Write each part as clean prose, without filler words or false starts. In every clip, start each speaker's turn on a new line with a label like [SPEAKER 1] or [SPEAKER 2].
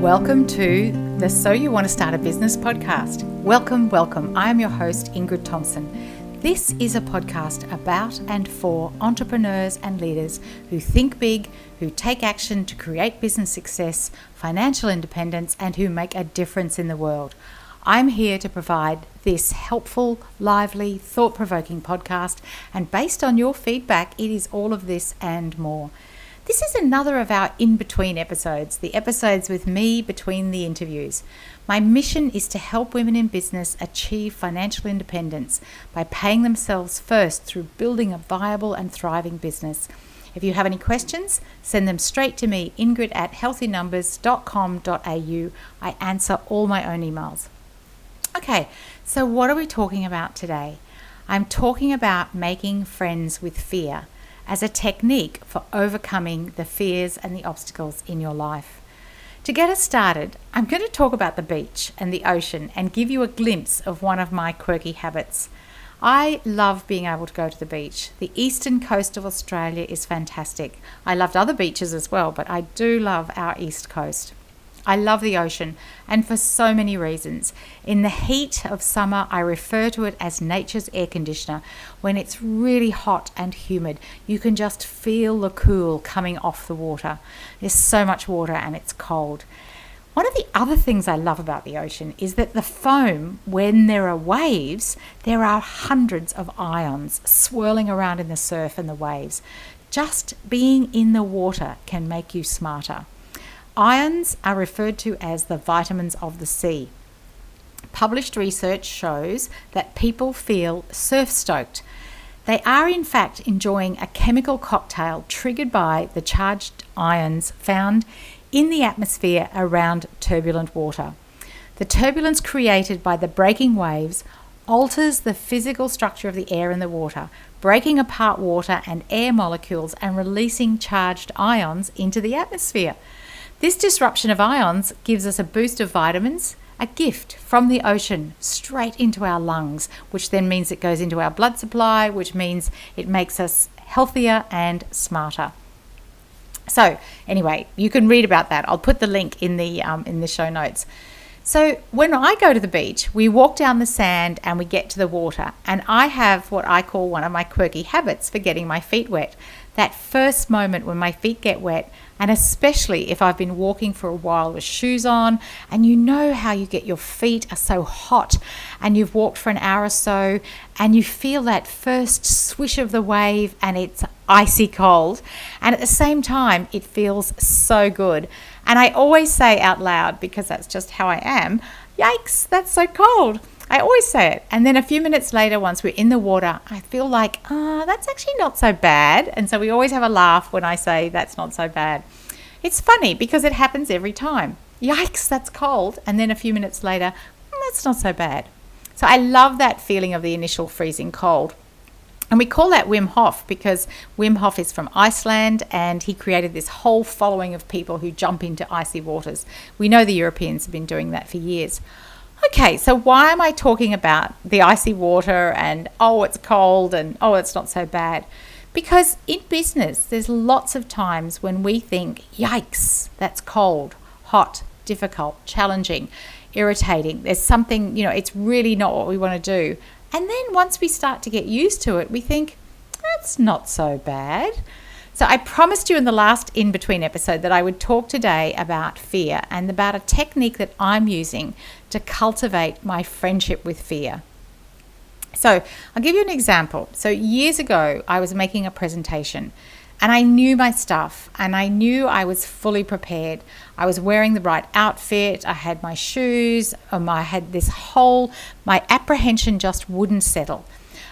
[SPEAKER 1] Welcome to the So You Want to Start a Business podcast. Welcome. I am your host, Ingrid Thompson. This is a podcast about and for entrepreneurs and leaders who think big, who take action to create business success, financial independence, and who make a difference in the world. I'm here to provide this helpful, lively, thought-provoking podcast, and based on your feedback, it is all of this and more. This is another of our in-between episodes, the episodes with me between the interviews. My mission is to help women in business achieve financial independence by paying themselves first through building a viable and thriving business. If you have any questions, send them straight to me, ingrid@healthynumbers.com.au. I answer all my own emails. Okay, so what are we talking about today? I'm talking about making friends with fear as a technique for overcoming the fears and the obstacles in your life. To get us started, I'm going to talk about the beach and the ocean and give you a glimpse of one of my quirky habits. I love being able to go to the beach. The eastern coast of Australia is fantastic. I loved other beaches as well, but I do love our east coast. I love the ocean, and for so many reasons. In the heat of summer, I refer to it as nature's air conditioner. When it's really hot and humid, you can just feel the cool coming off the water. There's so much water and it's cold. One of the other things I love about the ocean is that the foam, when there are waves, there are hundreds of ions swirling around in the surf and the waves. Just being in the water can make you smarter. Ions are referred to as the vitamins of the sea. Published research shows that people feel surf-stoked. They are in fact enjoying a chemical cocktail triggered by the charged ions found in the atmosphere around turbulent water. The turbulence created by the breaking waves alters the physical structure of the air in the water, breaking apart water and air molecules and releasing charged ions into the atmosphere. This disruption of ions gives us a boost of vitamins, a gift from the ocean straight into our lungs, which then means it goes into our blood supply, which means it makes us healthier and smarter. So anyway, you can read about that. I'll put the link in the show notes. So when I go to the beach, we walk down the sand and we get to the water, and I have what I call one of my quirky habits for getting my feet wet. That first moment when my feet get wet, and especially if I've been walking for a while with shoes on, and you know how you get your feet are so hot and you've walked for an hour or so and you feel that first swish of the wave and it's icy cold, and at the same time it feels so good. And I always say out loud, because that's just how I am, yikes, that's so cold. I always say it. And then a few minutes later, once we're in the water, I feel like, that's actually not so bad. And so we always have a laugh when I say that's not so bad. It's funny because it happens every time. Yikes, that's cold. And then a few minutes later, that's not so bad. So I love that feeling of the initial freezing cold. And we call that Wim Hof because Wim Hof is from Iceland, and he created this whole following of people who jump into icy waters. We know the Europeans have been doing that for years. Okay, so why am I talking about the icy water and, it's cold and, it's not so bad? Because in business, there's lots of times when we think, yikes, that's cold, hot, difficult, challenging, irritating. There's something, it's really not what we want to do. And then once we start to get used to it, we think, that's not so bad. So I promised you in the last in-between episode that I would talk today about fear and about a technique that I'm using to cultivate my friendship with fear. So I'll give you an example. So years ago, I was making a presentation and I knew my stuff and I knew I was fully prepared. I was wearing the right outfit. I had my shoes. I had my apprehension just wouldn't settle.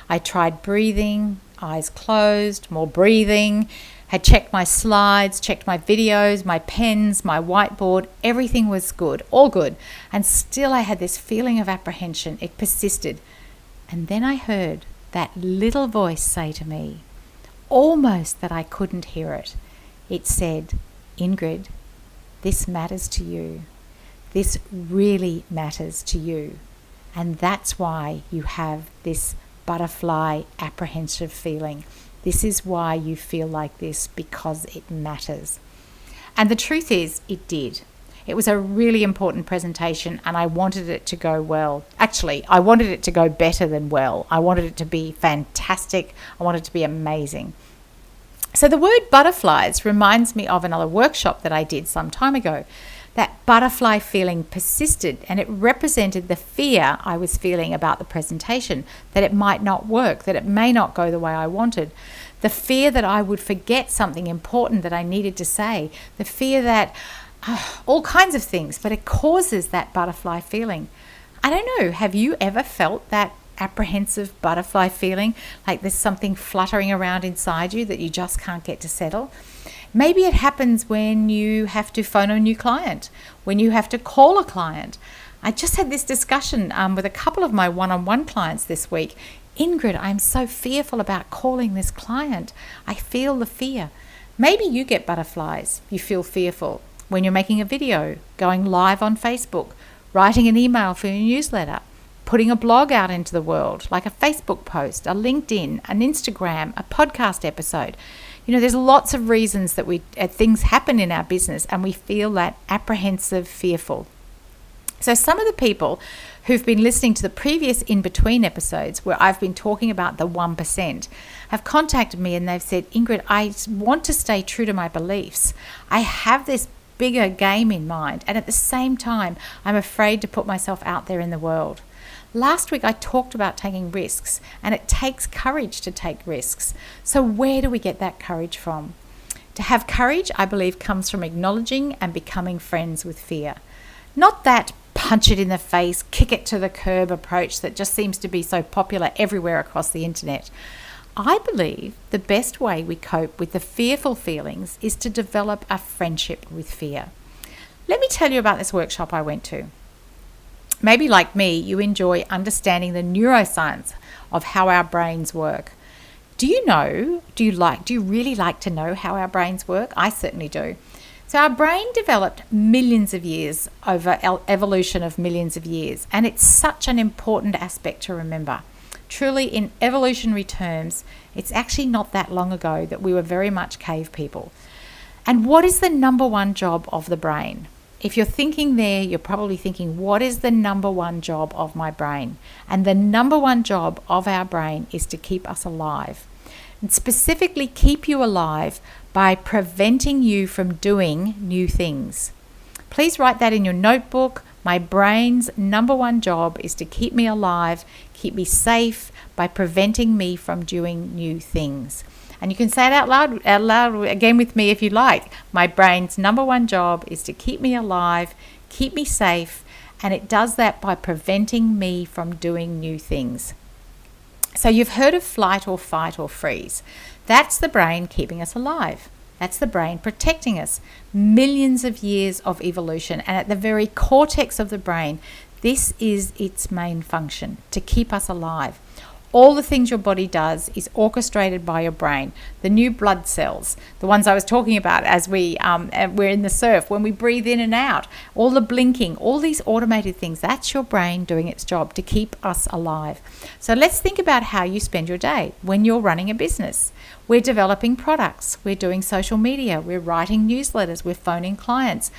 [SPEAKER 1] I tried breathing, eyes closed, more breathing, had checked my slides, checked my videos, my pens, my whiteboard. Everything was good, all good. And still I had this feeling of apprehension. It persisted. And then I heard that little voice say to me, almost that I couldn't hear it. It said, Ingrid, this matters to you. This really matters to you. And that's why you have this butterfly apprehensive feeling. This is why you feel like this, because it matters. And the truth is, it did. It was a really important presentation and I wanted it to go well. Actually, I wanted it to go better than well. I wanted it to be fantastic. I wanted it to be amazing. So the word butterflies reminds me of another workshop that I did some time ago. That butterfly feeling persisted and it represented the fear I was feeling about the presentation, that it might not work, that it may not go the way I wanted. The fear that I would forget something important that I needed to say. The fear that all kinds of things, but it causes that butterfly feeling. I don't know, have you ever felt that apprehensive butterfly feeling, like there's something fluttering around inside you that you just can't get to settle? Maybe it happens when you have to phone a new client, when you have to call a client. I just had this discussion with a couple of my one-on-one clients this week. Ingrid, I'm so fearful about calling this client. I feel the fear. Maybe you get butterflies. You feel fearful when you're making a video, going live on Facebook, writing an email for your newsletter, putting a blog out into the world, like a Facebook post, a LinkedIn, an Instagram, a podcast episode. You know, there's lots of reasons that things happen in our business and we feel that apprehensive, fearful. So some of the people who've been listening to the previous in-between episodes where I've been talking about the 1% have contacted me and they've said, Ingrid, I want to stay true to my beliefs. I have this bigger game in mind and at the same time, I'm afraid to put myself out there in the world. Last week I talked about taking risks and it takes courage to take risks. So where do we get that courage from? To have courage, I believe, comes from acknowledging and becoming friends with fear. Not that punch it in the face, kick it to the curb approach that just seems to be so popular everywhere across the internet. I believe the best way we cope with the fearful feelings is to develop a friendship with fear. Let me tell you about this workshop I went to. Maybe like me, you enjoy understanding the neuroscience of how our brains work. Do you really like to know how our brains work? I certainly do. So our brain developed millions of years over evolution of millions of years, and it's such an important aspect to remember. Truly, in evolutionary terms, it's actually not that long ago that we were very much cave people. And what is the number one job of the brain? If you're thinking there, you're probably thinking, what is the number one job of my brain? And the number one job of our brain is to keep us alive. And specifically keep you alive by preventing you from doing new things. Please write that in your notebook. My brain's number one job is to keep me alive, keep me safe by preventing me from doing new things. And you can say it out loud again with me if you like. My brain's number one job is to keep me alive, keep me safe, and it does that by preventing me from doing new things. So you've heard of flight or fight or freeze. That's the brain keeping us alive. That's the brain protecting us. Millions of years of evolution, and at the very cortex of the brain, this is its main function, to keep us alive. All the things your body does is orchestrated by your brain. The new blood cells, the ones I was talking about as we're in the surf, when we breathe in and out, all the blinking, all these automated things, that's your brain doing its job to keep us alive. So let's think about how you spend your day when you're running a business. We're developing products, we're doing social media, we're writing newsletters, we're phoning clients.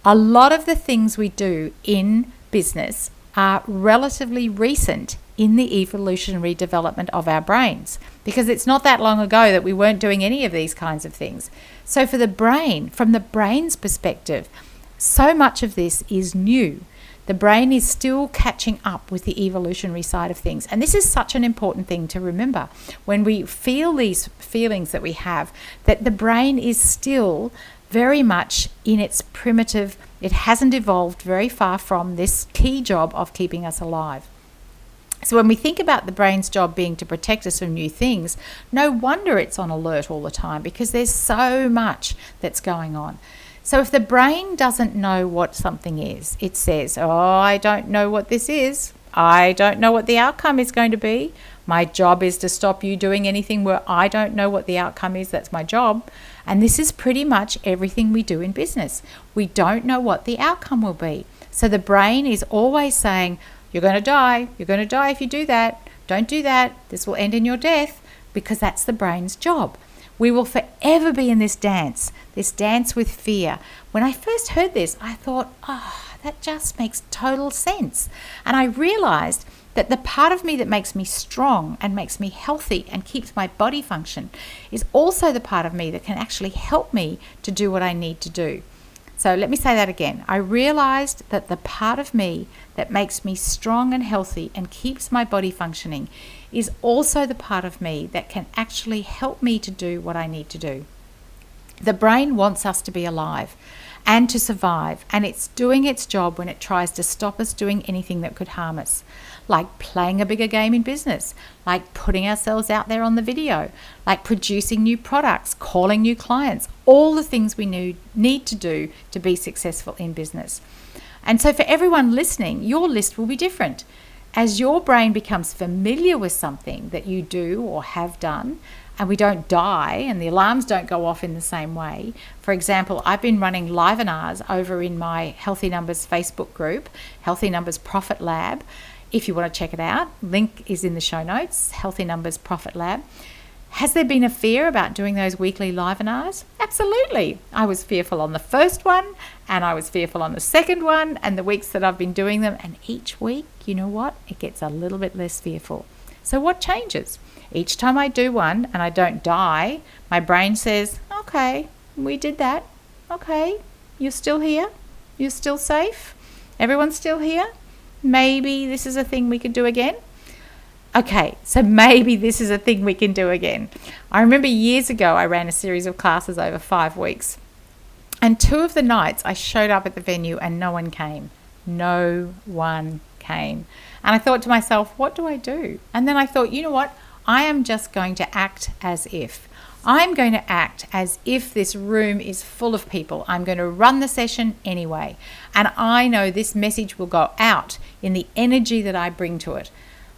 [SPEAKER 1] A lot of the things we do in business are relatively recent in the evolutionary development of our brains, because it's not that long ago that we weren't doing any of these kinds of things. So for the brain, from the brain's perspective, so much of this is new. The brain is still catching up with the evolutionary side of things. And this is such an important thing to remember. When we feel these feelings that we have, that the brain is still very much in its primitive, it hasn't evolved very far from this key job of keeping us alive. So when we think about the brain's job being to protect us from new things, no wonder it's on alert all the time, because there's so much that's going on. So if the brain doesn't know what something is, it says, oh, I don't know what this is. I don't know what the outcome is going to be. My job is to stop you doing anything where I don't know what the outcome is. That's my job. And this is pretty much everything we do in business. We don't know what the outcome will be. So the brain is always saying, you're going to die. You're going to die if you do that. Don't do that. This will end in your death, because that's the brain's job. We will forever be in this dance with fear. When I first heard this, I thought, that just makes total sense. And I realized that the part of me that makes me strong and makes me healthy and keeps my body function is also the part of me that can actually help me to do what I need to do. So let me say that again. I realized that the part of me that makes me strong and healthy and keeps my body functioning is also the part of me that can actually help me to do what I need to do. The brain wants us to be alive and to survive, and it's doing its job when it tries to stop us doing anything that could harm us, like playing a bigger game in business, like putting ourselves out there on the video, like producing new products, calling new clients, all the things we need to do to be successful in business. And so for everyone listening, your list will be different. As your brain becomes familiar with something that you do or have done, and we don't die and the alarms don't go off in the same way. For example, I've been running livenars over in my Healthy Numbers Facebook group, Healthy Numbers Profit Lab. If you want to check it out, link is in the show notes, Healthy Numbers Profit Lab. Has there been a fear about doing those weekly livenars? Absolutely. I was fearful on the first one, and I was fearful on the second one, and the weeks that I've been doing them. And each week, you know what? It gets a little bit less fearful. So what changes? Each time I do one and I don't die, my brain says, okay, we did that. Okay, you're still here. You're still safe. Everyone's still here. Maybe this is a thing we could do again. Okay, so maybe this is a thing we can do again. I remember years ago, I ran a series of classes over 5 weeks. And 2 of the nights I showed up at the venue and no one came. No one came. And I thought to myself, what do I do? And then I thought, you know what? I am just going to act as if. I'm going to act as if this room is full of people. I'm going to run the session anyway. And I know this message will go out in the energy that I bring to it.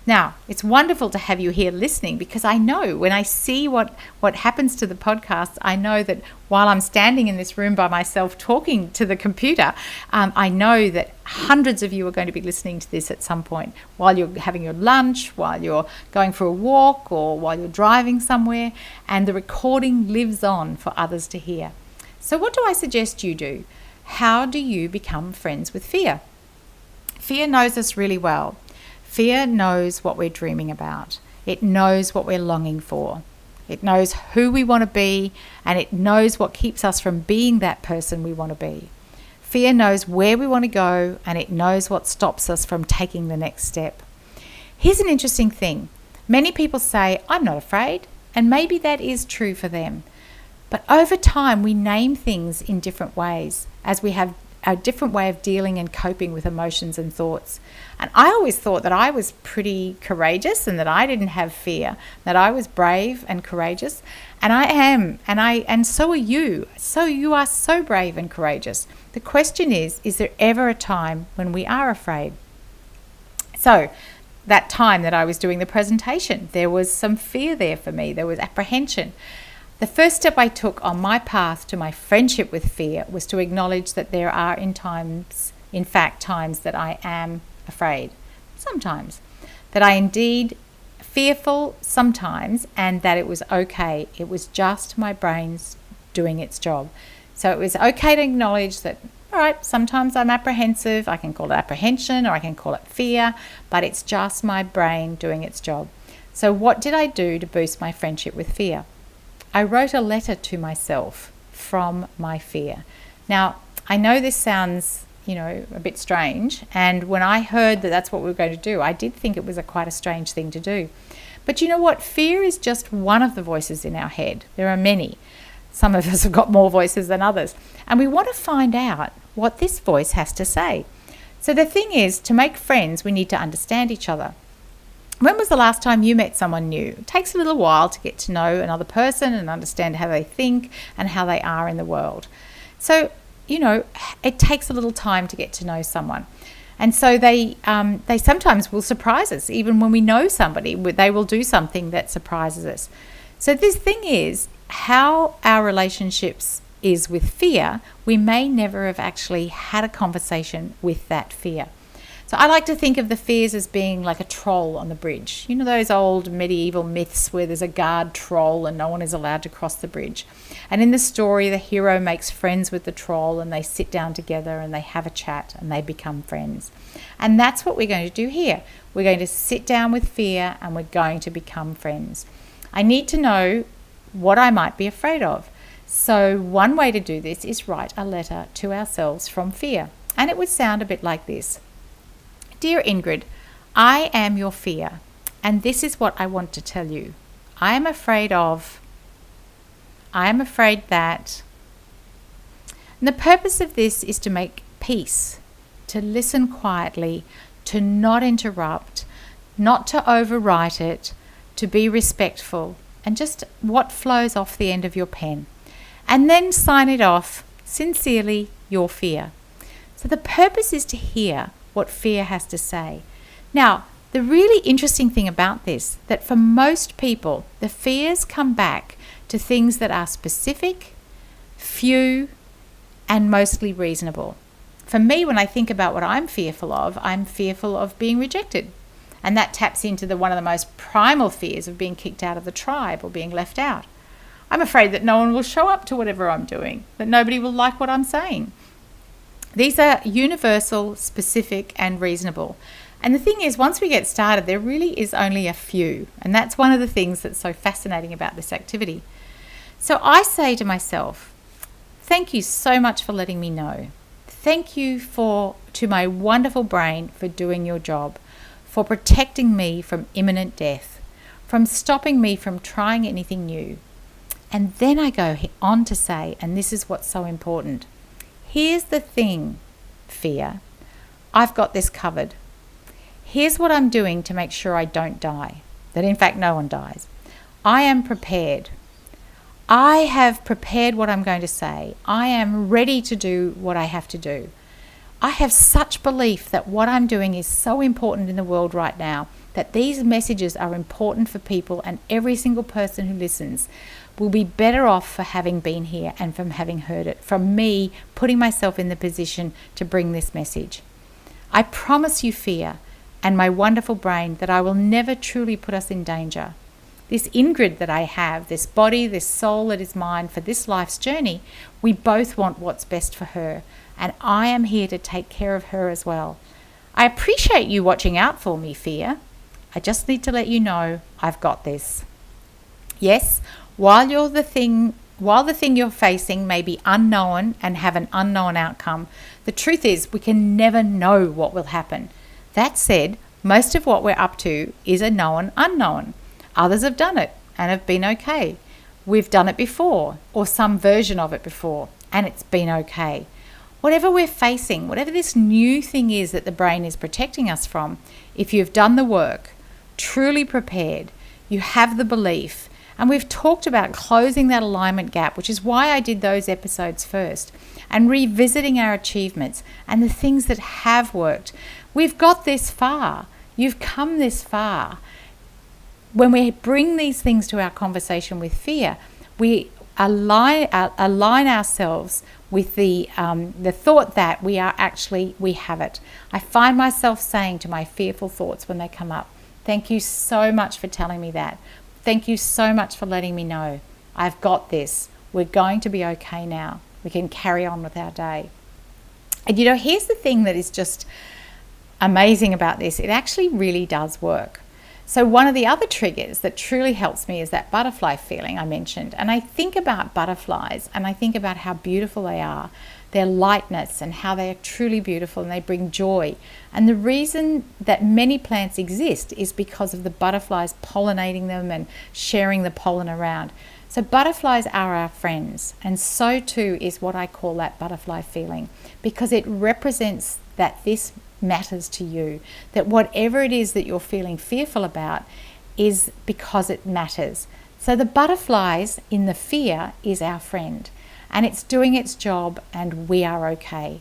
[SPEAKER 1] Now, it's wonderful to have you here listening, because I know when I see what happens to the podcast, I know that while I'm standing in this room by myself talking to the computer, I know that hundreds of you are going to be listening to this at some point while you're having your lunch, while you're going for a walk, or while you're driving somewhere, and the recording lives on for others to hear. So what do I suggest you do? How do you become friends with fear? Fear knows us really well. Fear knows what we're dreaming about. It knows what we're longing for. It knows who we want to be, and it knows what keeps us from being that person we want to be. Fear knows where we want to go, and it knows what stops us from taking the next step. Here's an interesting thing. Many people say, I'm not afraid, and maybe that is true for them. But over time, we name things in different ways as we have a different way of dealing and coping with emotions and thoughts. And I always thought that I was pretty courageous and that I didn't have fear, that I was brave and courageous. And I am, and so are you. So you are so brave and courageous. The question is there ever a time when we are afraid? So that time that I was doing the presentation, there was some fear there for me. There was apprehension. The first step I took on my path to my friendship with fear was to acknowledge that there are in fact times that I am afraid, sometimes, that I indeed fearful sometimes, and that it was okay. It was just my brain's doing its job. So it was okay to acknowledge that, all right, sometimes I'm apprehensive. I can call it apprehension or I can call it fear, but it's just my brain doing its job. So what did I do to boost my friendship with fear? I wrote a letter to myself from my fear. Now, I know this sounds, a bit strange. And when I heard that that's what we were going to do, I did think it was quite a strange thing to do. But you know what? Fear is just one of the voices in our head. There are many. Some of us have got more voices than others. And we want to find out what this voice has to say. So the thing is, to make friends, we need to understand each other. When was the last time you met someone new? It takes a little while to get to know another person and understand how they think and how they are in the world. So, it takes a little time to get to know someone. And so they sometimes will surprise us. Even when we know somebody, they will do something that surprises us. So this thing is, how our relationships is with fear, we may never have actually had a conversation with that fear. So I like to think of the fears as being like a troll on the bridge. You know those old medieval myths where there's a guard troll and no one is allowed to cross the bridge. And in the story, the hero makes friends with the troll and they sit down together and they have a chat and they become friends. And that's what we're going to do here. We're going to sit down with fear and we're going to become friends. I need to know what I might be afraid of. So one way to do this is write a letter to ourselves from fear. And it would sound a bit like this. Dear Ingrid, I am your fear, and this is what I want to tell you. I am afraid that. And the purpose of this is to make peace, to listen quietly, to not interrupt, not to overwrite it, to be respectful, and just what flows off the end of your pen. And then sign it off, sincerely, your fear. So the purpose is to hear what fear has to say. Now, the really interesting thing about this, that for most people, the fears come back to things that are specific, few, and mostly reasonable. For me, when I think about what I'm fearful of being rejected. And that taps into one of the most primal fears of being kicked out of the tribe or being left out. I'm afraid that no one will show up to whatever I'm doing, that nobody will like what I'm saying. These are universal, specific, and reasonable. And the thing is, once we get started, there really is only a few. And that's one of the things that's so fascinating about this activity. So I say to myself, thank you so much for letting me know. Thank you to my wonderful brain for doing your job, for protecting me from imminent death, from stopping me from trying anything new. And then I go on to say, and this is what's so important, here's the thing, fear. I've got this covered. Here's what I'm doing to make sure I don't die, that in fact no one dies. I am prepared. I have prepared what I'm going to say. I am ready to do what I have to do. I have such belief that what I'm doing is so important in the world right now, that these messages are important for people, and every single person who listens will be better off for having been here and from having heard it, from me putting myself in the position to bring this message. I promise you, fear, and my wonderful brain, that I will never truly put us in danger. This Ingrid that I have, this body, this soul that is mine for this life's journey, we both want what's best for her, and I am here to take care of her as well. I appreciate you watching out for me, fear. I just need to let you know I've got this. Yes, while the thing you're facing may be unknown and have an unknown outcome, the truth is we can never know what will happen. That said, most of what we're up to is a known unknown. Others have done it and have been okay. We've done it before, or some version of it before, and it's been okay. Whatever we're facing, whatever this new thing is that the brain is protecting us from, if you've done the work, truly prepared, you have the belief, and we've talked about closing that alignment gap, which is why I did those episodes first, and revisiting our achievements and the things that have worked. We've got this far. You've come this far. When we bring these things to our conversation with fear, we align ourselves with the thought that we have it. I find myself saying to my fearful thoughts when they come up, thank you so much for telling me that. Thank you so much for letting me know. I've got this. We're going to be okay now. We can carry on with our day. And here's the thing that is just amazing about this. It actually really does work. So one of the other triggers that truly helps me is that butterfly feeling I mentioned. And I think about butterflies and I think about how beautiful they are, their lightness, and how they are truly beautiful and they bring joy. And the reason that many plants exist is because of the butterflies pollinating them and sharing the pollen around. So butterflies are our friends, and so too is what I call that butterfly feeling, because it represents that this matters to you, that whatever it is that you're feeling fearful about is because it matters. So the butterflies in the fear is our friend, and it's doing its job, and we are okay.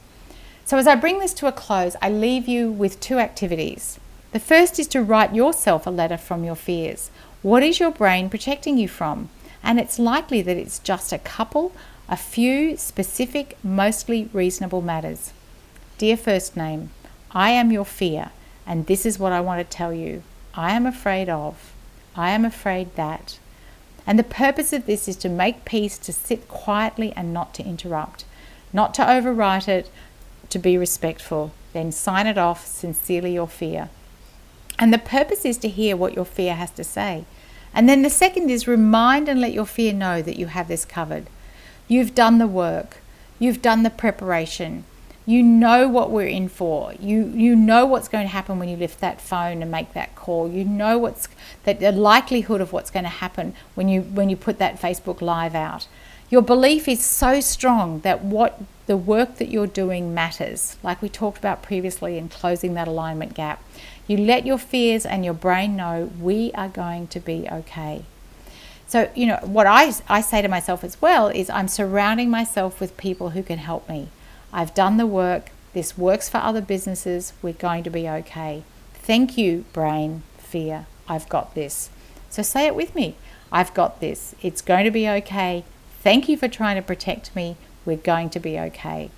[SPEAKER 1] So as I bring this to a close, I leave you with two activities. The first is to write yourself a letter from your fears. What is your brain protecting you from? And it's likely that it's just a few specific, mostly reasonable matters. Dear first name, I am your fear, and this is what I want to tell you. I am afraid of. I am afraid that. And the purpose of this is to make peace, to sit quietly and not to interrupt, not to overwrite it, to be respectful. Then sign it off, sincerely your fear. And the purpose is to hear what your fear has to say. And then the second is remind and let your fear know that you have this covered. You've done the work. You've done the preparation. You know what we're in for. You know what's going to happen when you lift that phone and make that call. You know the likelihood of what's going to happen when you put that Facebook Live out. Your belief is so strong that what the work that you're doing matters, like we talked about previously in closing that alignment gap. You let your fears and your brain know we are going to be okay. So, what I say to myself as well is I'm surrounding myself with people who can help me. I've done the work. This works for other businesses. We're going to be okay. Thank you, brain, fear. I've got this. So say it with me. I've got this. It's going to be okay. Thank you for trying to protect me. We're going to be okay.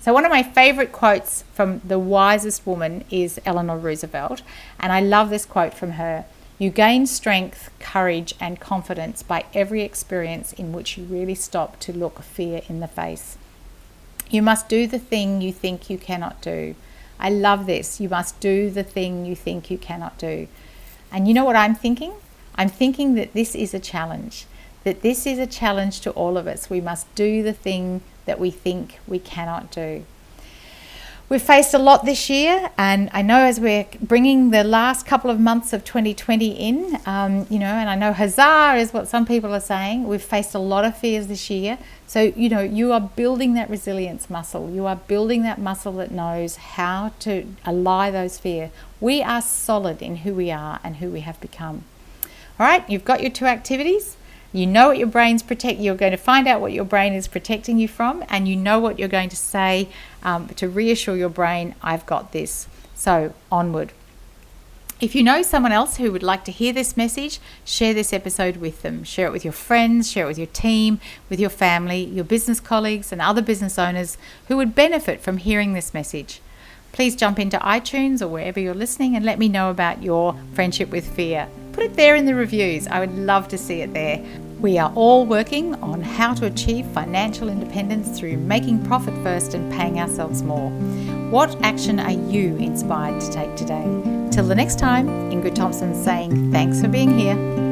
[SPEAKER 1] So one of my favorite quotes from the wisest woman is Eleanor Roosevelt. And I love this quote from her. You gain strength, courage, and confidence by every experience in which you really stop to look fear in the face. You must do the thing you think you cannot do. I love this. You must do the thing you think you cannot do. And you know what I'm thinking? I'm thinking that this is a challenge. That this is a challenge to all of us. We must do the thing that we think we cannot do. We've faced a lot this year, and I know as we're bringing the last couple of months of 2020 in, and I know huzzah is what some people are saying. We've faced a lot of fears this year. So, you are building that resilience muscle. You are building that muscle that knows how to ally those fears. We are solid in who we are and who we have become. All right, you've got your 2 activities. You know what your brain's you're going to find out what your brain is protecting you from, and you know what you're going to say to reassure your brain, I've got this. So onward. If you know someone else who would like to hear this message, share this episode with them. Share it with your friends, share it with your team, with your family, your business colleagues, and other business owners who would benefit from hearing this message. Please jump into iTunes or wherever you're listening and let me know about your friendship with fear. Put it there in the reviews. I would love to see it there. We are all working on how to achieve financial independence through making profit first and paying ourselves more. What action are you inspired to take today? Till the next time, Ingrid Thompson saying thanks for being here.